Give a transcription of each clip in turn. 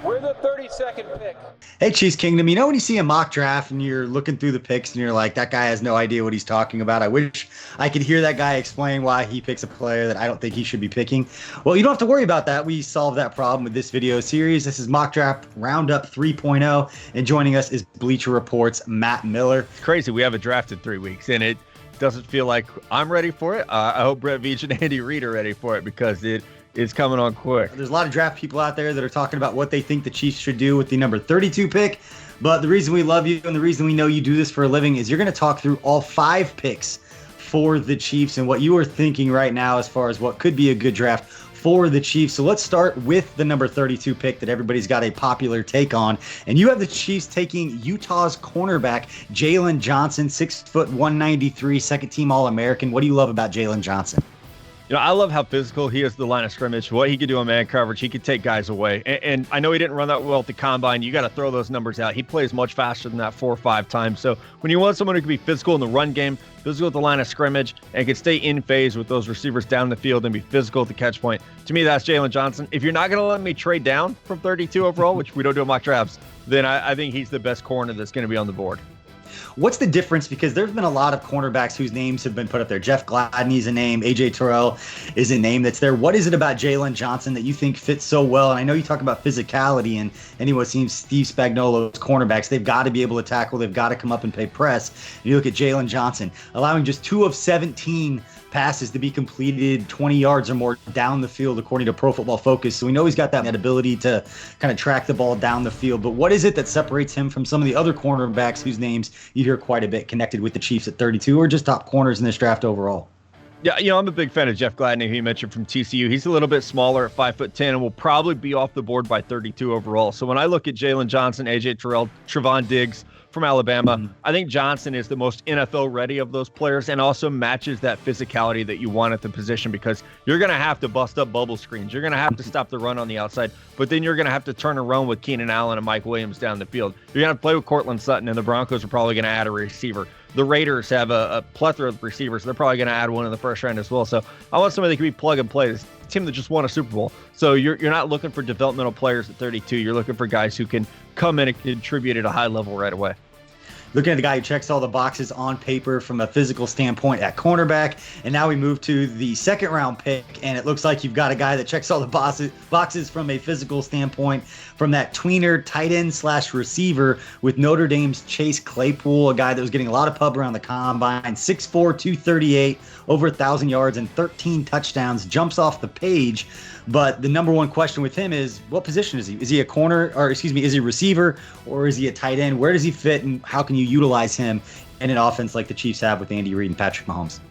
We're the 32nd pick. Hey, Chiefs Kingdom, you know when you see a mock draft and you're looking through the picks and you're like, that guy has no idea what he's talking about. I wish I could hear that guy explain why he picks a player that I don't think he should be picking. Well, you don't have to worry about that. We solved that problem with this video series. This is Mock Draft Roundup 3.0, and joining us is Bleacher Report's Matt Miller. It's crazy. We haven't drafted 3 weeks, and it doesn't feel like I'm ready for it. I hope Brett Veach and Andy Reid are ready for it because it's coming on quick. There's a lot of draft people out there that are talking about what they think the Chiefs should do with the number 32 pick. But the reason we love you and the reason we know you do this for a living is you're going to talk through all 5 picks for the Chiefs and what you are thinking right now as far as what could be a good draft for the Chiefs. So let's start with the number 32 pick that everybody's got a popular take on. And you have the Chiefs taking Utah's cornerback, Jalen Johnson, 6 foot 193, second team All-American. What do you love about Jalen Johnson? You know, I love how physical he is at the line of scrimmage. What he could do on man coverage, he could take guys away. And I know he didn't run that well at the combine. You got to throw those numbers out. He plays much faster than that 4 or 5 times. So when you want someone who can be physical in the run game, physical at the line of scrimmage, and can stay in phase with those receivers down the field and be physical at the catch point, to me, that's Jalen Johnson. If you're not going to let me trade down from 32 overall, which we don't do in mock drafts, then I think he's the best corner that's going to be on the board. What's the difference? Because there's been a lot of cornerbacks whose names have been put up there. Jeff Gladney's a name. A.J. Terrell is a name that's there. What is it about Jalen Johnson that you think fits so well? And I know you talk about physicality, and anyone seems Steve Spagnuolo's cornerbacks, they've got to be able to tackle. They've got to come up and play press. And you look at Jalen Johnson, allowing just 2 of 17 passes to be completed 20 yards or more down the field, according to Pro Football Focus. So we know he's got that ability to kind of track the ball down the field. But what is it that separates him from some of the other cornerbacks whose names you hear quite a bit connected with the Chiefs at 32, or just top corners in this draft overall? Yeah, you know, I'm a big fan of Jeff Gladney, who you mentioned from TCU. He's a little bit smaller at 5'10", and will probably be off the board by 32 overall. So when I look at Jalen Johnson, A.J. Terrell, Trevon Diggs from Alabama, I think Johnson is the most NFL ready of those players and also matches that physicality that you want at the position, because you're going to have to bust up bubble screens. You're going to have to stop the run on the outside, but then you're going to have to turn around with Keenan Allen and Mike Williams down the field. You're going to play with Cortland Sutton, and the Broncos are probably going to add a receiver. The Raiders have a plethora of receivers. They're probably going to add one in the first round as well. So I want somebody that can be plug and play. This team that just won a Super Bowl. So you're not looking for developmental players at 32. You're looking for guys who can come in and contribute at a high level right away. Looking at the guy who checks all the boxes on paper from a physical standpoint at cornerback. And now we move to the second round pick, and it looks like you've got a guy that checks all the boxes from a physical standpoint from that tweener tight end / receiver with Notre Dame's Chase Claypool, a guy that was getting a lot of pub around the combine, 6'4", 238, over 1,000 yards and 13 touchdowns, jumps off the page. But the number one question with him is, what position is he? Is he a corner, or is he a receiver, or is he a tight end? Where does he fit, and how can you utilize him in an offense like the Chiefs have with Andy Reid and Patrick Mahomes?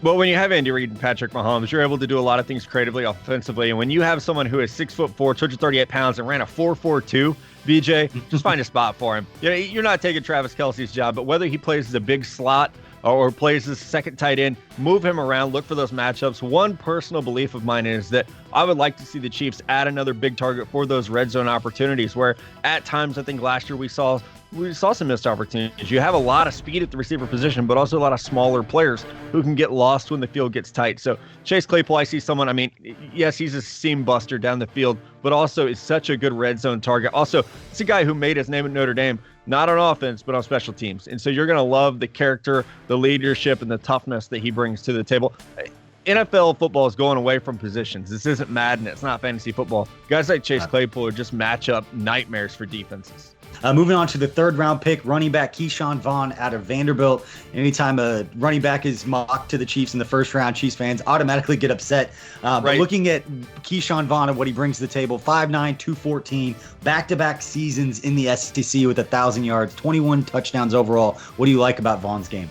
Well, when you have Andy Reid and Patrick Mahomes, you're able to do a lot of things creatively, offensively. And when you have someone who is 6'4", 238 pounds, and ran a 4.42, BJ, just find a spot for him. You know, you're not taking Travis Kelce's job, but whether he plays as a big slot or plays as second tight end, move him around, look for those matchups. One personal belief of mine is that I would like to see the Chiefs add another big target for those red zone opportunities, where at times I think last year we saw some missed opportunities. You have a lot of speed at the receiver position, but also a lot of smaller players who can get lost when the field gets tight. So Chase Claypool, I see someone, I mean, yes, he's a seam buster down the field, but also is such a good red zone target. Also, it's a guy who made his name at Notre Dame, not on offense, but on special teams. And so you're going to love the character, the leadership, and the toughness that he brings to the table. NFL football is going away from positions. This isn't Madden. It's not fantasy football. Guys like Chase Claypool are just matchup nightmares for defenses. Moving on to the third round pick, running back Keyshawn Vaughn out of Vanderbilt. Anytime a running back is mocked to the Chiefs in the first round, Chiefs fans automatically get upset. But looking at Keyshawn Vaughn and what he brings to the table, 5'9", 214, back-to-back seasons in the SEC with 1,000 yards, 21 touchdowns overall. What do you like about Vaughn's game?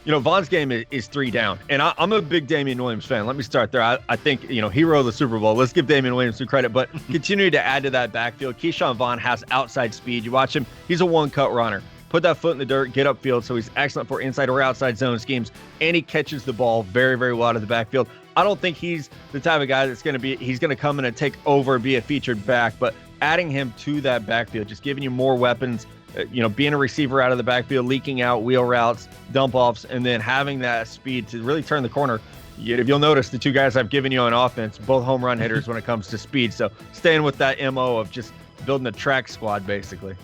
You know, Vaughn's game is 3 down, and I'm a big Damian Williams fan. Let me start there. I think, you know, hero of the Super Bowl. Let's give Damian Williams some credit, but continue to add to that backfield. Keyshawn Vaughn has outside speed. You watch him, he's a one-cut runner. Put that foot in the dirt, get upfield, so he's excellent for inside or outside zone schemes, and he catches the ball very, very well out of the backfield. I don't think he's the type of guy that's he's going to come in and take over and be a featured back, but adding him to that backfield, just giving you more weapons, you know, being a receiver out of the backfield, leaking out wheel routes, dump offs, and then having that speed to really turn the corner. If you'll notice, the 2 guys I've given you on offense, both home run hitters when it comes to speed. So staying with that MO of just building a track squad, basically.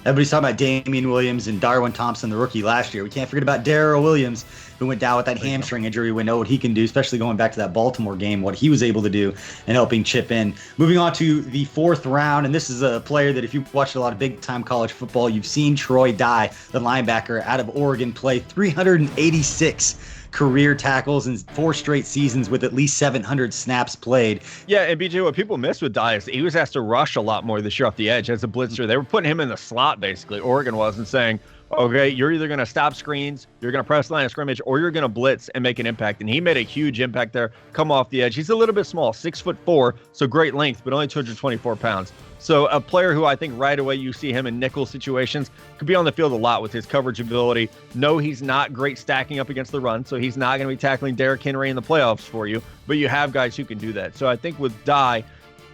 Everybody's talking about Damian Williams and Darwin Thompson, the rookie last year. We can't forget about Darrell Williams, who went down with that hamstring injury. We know what he can do, especially going back to that Baltimore game, what he was able to do and helping chip in. Moving on to the 4th round, and this is a player that if you've watched a lot of big-time college football, you've seen Troy Dye, the linebacker out of Oregon, play 386 career tackles in 4 straight seasons with at least 700 snaps played. Yeah, and BJ, what people miss with Dye is he was asked to rush a lot more this year off the edge as a blitzer. They were putting him in the slot, basically. Oregon was, and saying, okay, you're either going to stop screens, you're going to press the line of scrimmage, or you're going to blitz and make an impact. And he made a huge impact there, come off the edge. He's a little bit small, 6'4", so great length, but only 224 pounds. So a player who I think right away you see him in nickel situations could be on the field a lot with his coverage ability. No, he's not great stacking up against the run, so he's not going to be tackling Derrick Henry in the playoffs for you, but you have guys who can do that. So I think with Dye,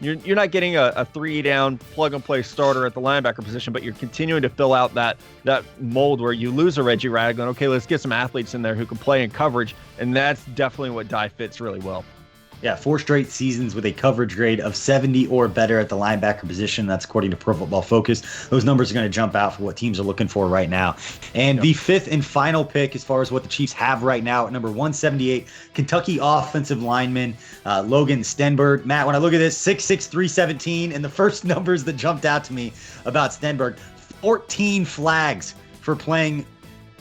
you're not getting a 3-down plug-and-play starter at the linebacker position, but you're continuing to fill out that mold where you lose a Reggie Ragland. Okay, let's get some athletes in there who can play in coverage, and that's definitely what Dye fits really well. Yeah, 4 straight seasons with a coverage grade of 70 or better at the linebacker position. That's according to Pro Football Focus. Those numbers are going to jump out for what teams are looking for right now. And the 5th and final pick as far as what the Chiefs have right now at number 178, Kentucky offensive lineman Logan Stenberg. Matt, when I look at this, 6'6", 317, and the first numbers that jumped out to me about Stenberg, 14 flags for playing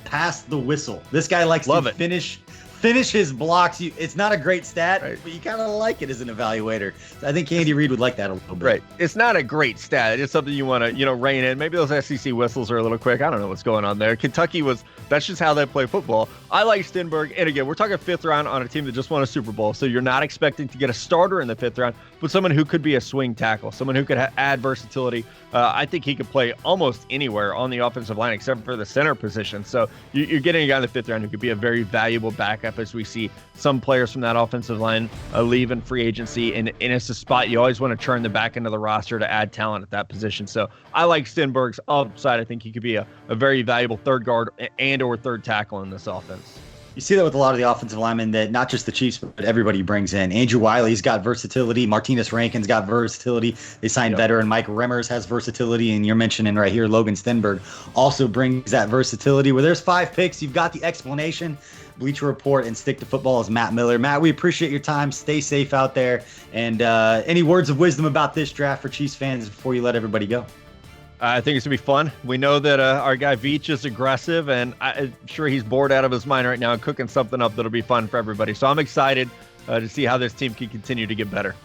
past the whistle. This guy likes to finish his blocks. It's not a great stat, right, but you kind of like it as an evaluator. I think Andy Reid would like that a little bit. Right. It's not a great stat. It's something you want to, rein in. Maybe those SEC whistles are a little quick. I don't know what's going on there. Kentucky that's just how they play football. I like Stenberg. And again, we're talking 5th round on a team that just won a Super Bowl. So you're not expecting to get a starter in the 5th round, but someone who could be a swing tackle, someone who could add versatility. I think he could play almost anywhere on the offensive line except for the center position. So you're getting a guy in the 5th round who could be a very valuable backup as we see some players from that offensive line leave in free agency. And it's a spot you always want to turn the back end of the roster to add talent at that position. So I like Stenberg's upside. I think he could be a very valuable 3rd guard and or 3rd tackle in this offense. You see that with a lot of the offensive linemen, that not just the Chiefs, but everybody brings in. Andrew Wiley's got versatility. Martinez Rankin's got versatility. They signed veteran Mike Remmers has versatility. And you're mentioning right here, Logan Stenberg also brings that versatility. Where there's 5 picks, you've got the explanation. Bleacher Report and Stick to Football is Matt Miller. Matt, we appreciate your time. Stay safe out there. And any words of wisdom about this draft for Chiefs fans before you let everybody go? I think it's going to be fun. We know that our guy Veach is aggressive, and I'm sure he's bored out of his mind right now and cooking something up that'll be fun for everybody. So I'm excited to see how this team can continue to get better.